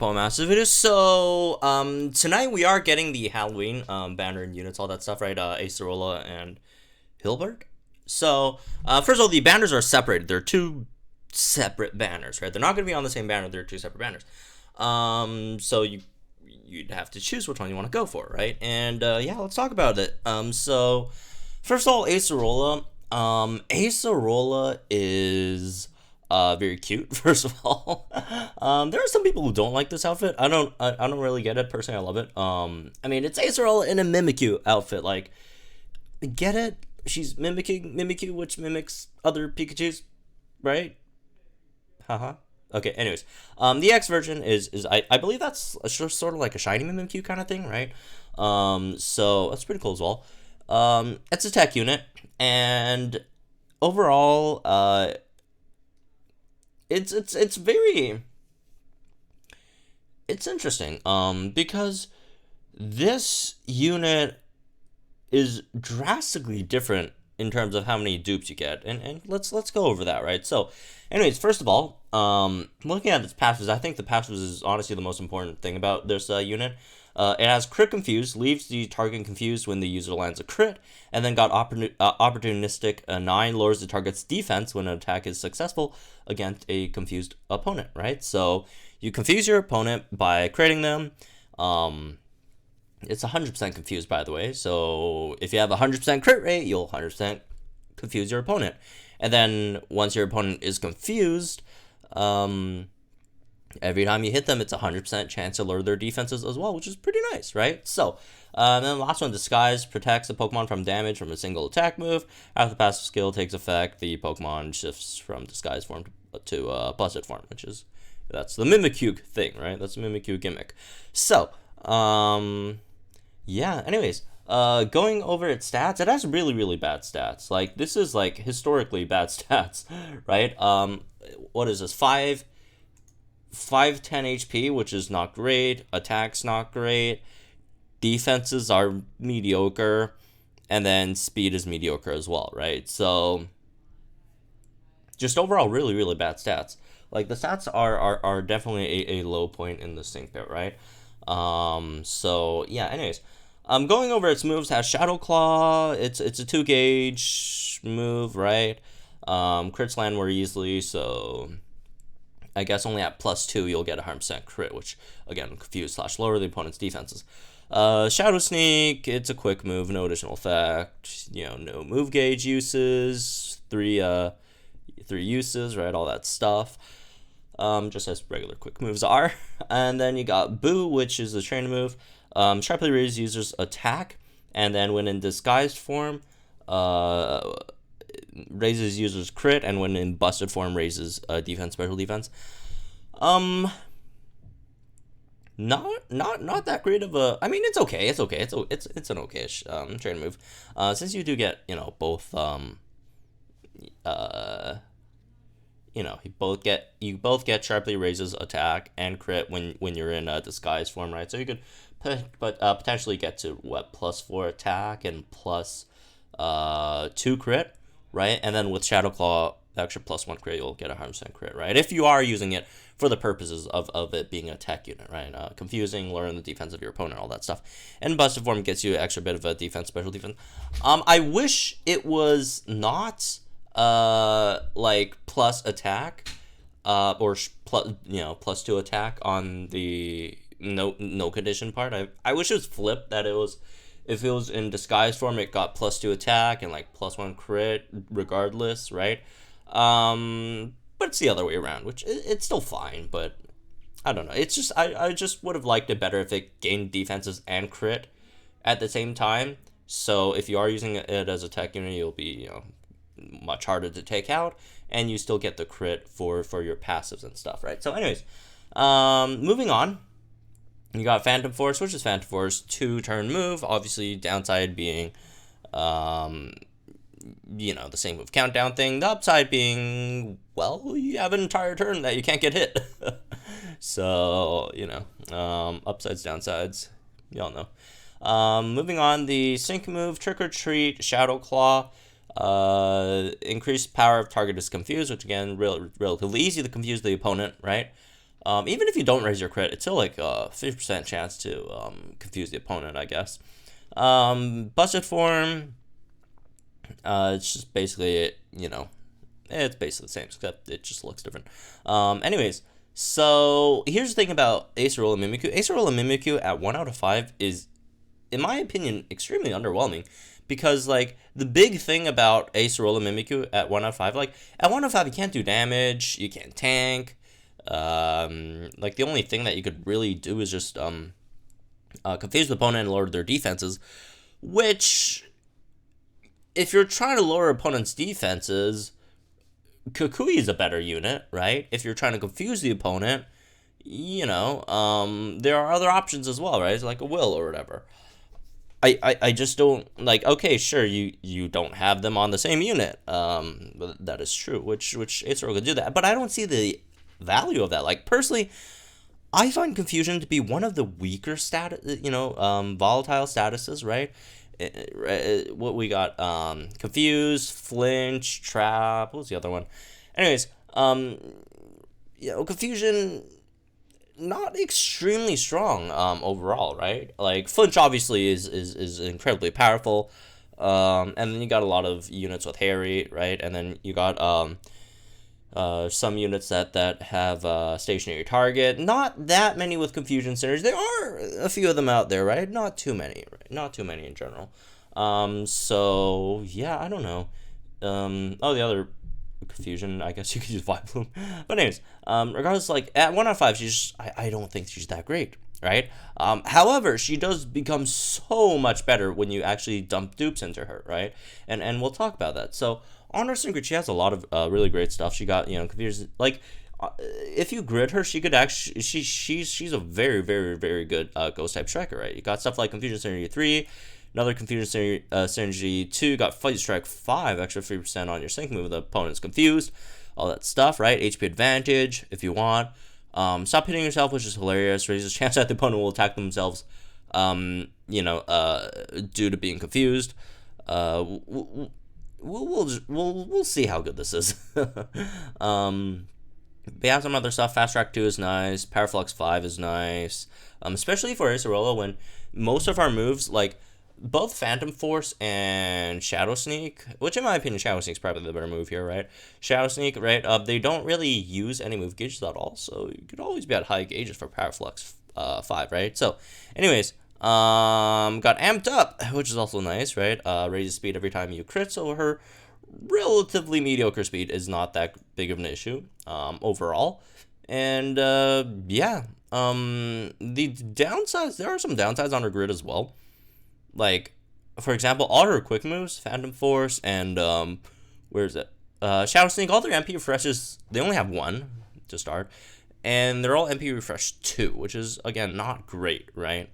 Massive video. So, tonight we are getting the Halloween, banner and units, all that stuff, right? Acerola and Hilbert. So, first of all, the banners are separated. They're two separate banners, right? They're not going to be on the same banner. They're two separate banners. So you'd have to choose which one you want to go for, right? And, yeah, let's talk about it. So, first of all, Acerola. Acerola is very cute. First of all, there are some people who don't like this outfit. I don't really get it personally. I love it. I mean, it's Acerola in a Mimikyu outfit. Like, get it? She's mimicking Mimikyu, which mimics other Pikachu's, right? Haha. Okay. Anyways, the X version is I believe that's sort of like a shiny Mimikyu kind of thing, right? So that's pretty cool as well. It's a tech unit, and overall, it's very interesting because this unit is drastically different in terms of how many dupes you get, and let's go over that, right? So anyways, first of all, looking at its passives, I think the passives is honestly the most important thing about this unit. It has crit confused, leaves the target confused when the user lands a crit, and then got opportunistic 9, lowers the target's defense when an attack is successful against a confused opponent, right? So you confuse your opponent by critting them. It's 100% confused, by the way, so if you have a 100% crit rate, you'll 100% confuse your opponent. And then once your opponent is confused, every time you hit them, it's a 100% chance to lower their defenses as well, which is pretty nice, right? So, then the last one, Disguise, protects the Pokemon from damage from a single attack move. After the passive skill takes effect, the Pokemon shifts from Disguise form to Busted form, that's the Mimikyu thing, right? That's the Mimikyu gimmick. So, yeah, anyways, going over its stats, it has really, really bad stats. Like, this is, like, historically bad stats, right? What is this? 510 HP, which is not great. Attack's not great. Defenses are mediocre. And then speed is mediocre as well, right? So, just overall, really, really bad stats. Like, the stats are definitely a low point in this thing, right? So, yeah, anyways. Going over its moves, has Shadow Claw. It's a 2-gauge move, right? Crits land more easily, so I guess only at +2 you'll get a 100% crit, which again, confuse / lower the opponent's defenses. Shadow Sneak, it's a quick move, no additional effect, no move gauge uses, three uses, right? All that stuff. Just as regular quick moves are. And then you got Boo, which is a trainer move. Sharply raises user's attack, and then when in disguised form, raises user's crit, and when in busted form, raises defense, special defense. Not that great of a. I mean, it's okay. It's an okay-ish trainer move. Since you do get both you both get sharply raises attack and crit when you're in a disguised form, right? So you could potentially get to +4 attack and +2 crit, right? And then with Shadow Claw, extra +1 crit, you'll get a 100% crit, right? If you are using it for the purposes of it being a tech unit, right? Confusing, lowering the defense of your opponent, all that stuff. And Busted Form gets you an extra bit of a defense, special defense. I wish it was not like plus attack, or +2 attack on the no condition part. I wish it was flipped, that it was, if it was in disguised form, it got +2 attack and like +1 crit regardless, right? But it's the other way around, which it's still fine, but I don't know. It's just I just would have liked it better if it gained defenses and crit at the same time. So if you are using it as a tech unit, you'll be much harder to take out, and you still get the crit for your passives and stuff, right? So anyways, moving on. You got Phantom Force, which is Phantom Force 2-turn move. Obviously, downside being, the same move countdown thing. The upside being, well, you have an entire turn that you can't get hit. So, upsides, downsides, y'all know. Moving on, the Sync move, Trick or Treat, Shadow Claw. Increased power of target is confused, which again, relatively easy to confuse the opponent, right? Even if you don't raise your crit, it's still like a 50% chance to confuse the opponent, I guess. Busted form, it's just basically, it's basically the same, except it just looks different. Anyways, so here's the thing about Acerola Mimikyu. Acerola Mimikyu at 1 out of 5 is, in my opinion, extremely underwhelming. Because, like, the big thing about Acerola Mimikyu at 1 out of 5, like, at 1 out of 5, you can't do damage, you can't tank. Like, the only thing that you could really do is just confuse the opponent and lower their defenses. Which, if you're trying to lower opponent's defenses, Kukui is a better unit, right? If you're trying to confuse the opponent, there are other options as well, right? It's like a will or whatever. I just don't, like, okay, sure, you don't have them on the same unit. But that is true, which Acerola could do that. But I don't see the value of that. Like, personally, I find confusion to be one of the weaker volatile statuses, right? What we got, confuse, flinch, trap, what was the other one? Anyways, confusion, not extremely strong overall, right? Like, flinch obviously is incredibly powerful, and then you got a lot of units with Harry, right? And then you got some units that have stationary target. Not that many with confusion centers. There are a few of them out there, right? Not too many, right? Not too many in general. So yeah, I don't know. The other confusion, I guess you could use Vibe Bloom. But anyways, regardless, like, at 1 out of 5, I don't think she's that great, right? However, she does become so much better when you actually dump dupes into her, right? And we'll talk about that. So on her secret, she has a lot of really great stuff. She got, confusion, like, if you grid her, she could actually, she's a very, very, very good ghost type striker, right? You got stuff like Confusion Synergy 3, another Confusion Synergy 2, got Fight Strike 5, extra 3% on your sync move if the opponent's confused, all that stuff, right? HP advantage if you want. Stop hitting yourself, which is hilarious. Raises chance that the opponent will attack themselves, due to being confused. We'll see how good this is. They have some other stuff. Fast Track 2 is nice. Power Flux 5 is nice. Especially for Acerola, when most of our moves, like, both Phantom Force and Shadow Sneak, which in my opinion, Shadow Sneak is probably the better move here, right? Shadow Sneak, right? They don't really use any move gauges at all, so you could always be at high gauges for Power Flux 5, right? So, anyways, got Amped Up, which is also nice, right? Raises speed every time you crit, so her relatively mediocre speed is not that big of an issue overall. And the downsides, there are some downsides on her grid as well. Like, for example, all her quick moves, Phantom Force and where is it? Shadow Sneak, all their MP refreshes, they only have 1 to start, and they're all MP refresh 2, which is, again, not great, right?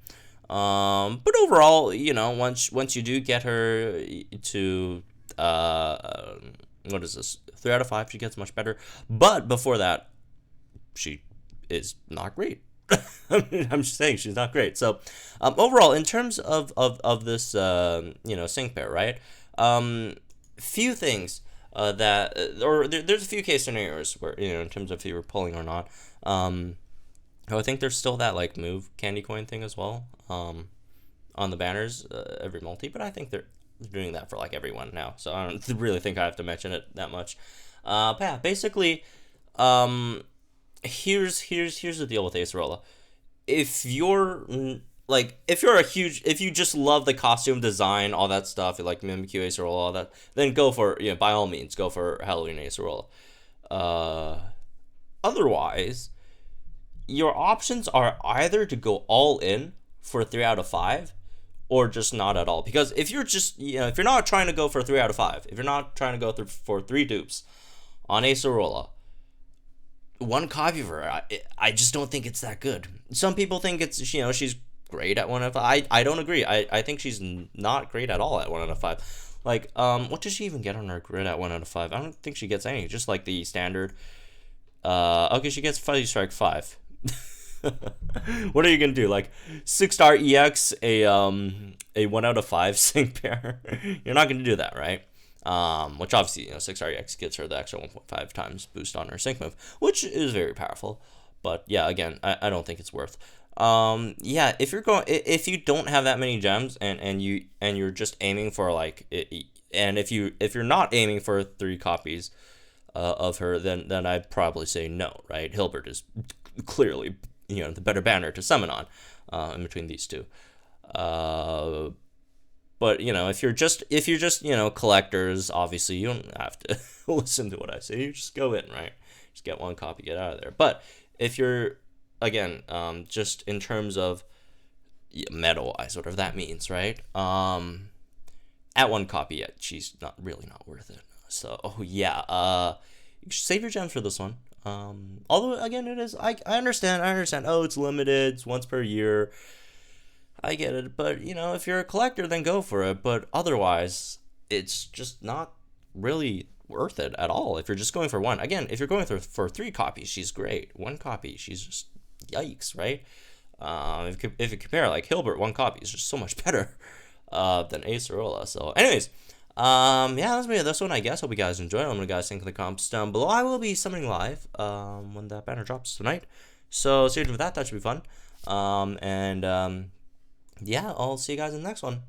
But overall, once you do get her to what is this? 3 out of 5, she gets much better. But before that, she is not great. I'm just saying she's not great. So, overall, in terms of this, sync pair, right? Few things there's a few case scenarios where, in terms of if you were pulling or not. I think there's still that, like, move candy coin thing as well, on the banners every multi, but I think they're doing that for, like, everyone now, so I don't really think I have to mention it that much. But yeah, basically, here's the deal with Acerola. If you just love the costume design, all that stuff, like Mimikyu, Acerola, all that, then go for, by all means, go for Halloween Acerola. Otherwise, your options are either to go all in for 3 out of 5, or just not at all. Because if you're just, if you're not trying to go for 3 out of 5, if you're not trying to go for 3 dupes on Acerola, 1 copy of her, I just don't think it's that good. Some people think it's, she's great at 1 out of 5. I don't agree. I think she's not great at all at 1 out of 5. Like, what does she even get on her grid at 1 out of 5? I don't think she gets any, just like the standard. Okay, she gets Fight Strike 5. What are you gonna do? Like, 6-star EX a 1 out of 5 sync pair? You're not gonna do that, right? Which obviously, 6-star EX gets her the extra 1.5 times boost on her sync move, which is very powerful. But yeah, again, I don't think it's worth. Yeah, if you don't have that many gems and you're just aiming for like and if you're not aiming for 3 copies of her, then I'd probably say no, right? Hilbert is clearly, the better banner to summon on in between these two. But if you're just collectors, obviously you don't have to listen to what I say. You just go in, right? Just get 1 copy, get out of there. But if you're, again, just in terms of meta wise, whatever that means, right? At 1 copy, yet she's not worth it. So yeah, you should save your gems for this one. Although again, it is I understand. Oh, it's limited. It's once per year. I get it, but if you're a collector, then go for it. But otherwise, it's just not really worth it at all. If you're just going for 1, again, if you're going for 3 copies, she's great. 1 copy, she's just yikes, right? If you compare, like Hilbert, 1 copy is just so much better than Acerola. So, anyways, yeah, that's me. This one, I guess. Hope you guys enjoyed. Let me know guys think in the comments down below. I will be summoning live when that banner drops tonight. So stay tuned for that. That should be fun. Yeah, I'll see you guys in the next one.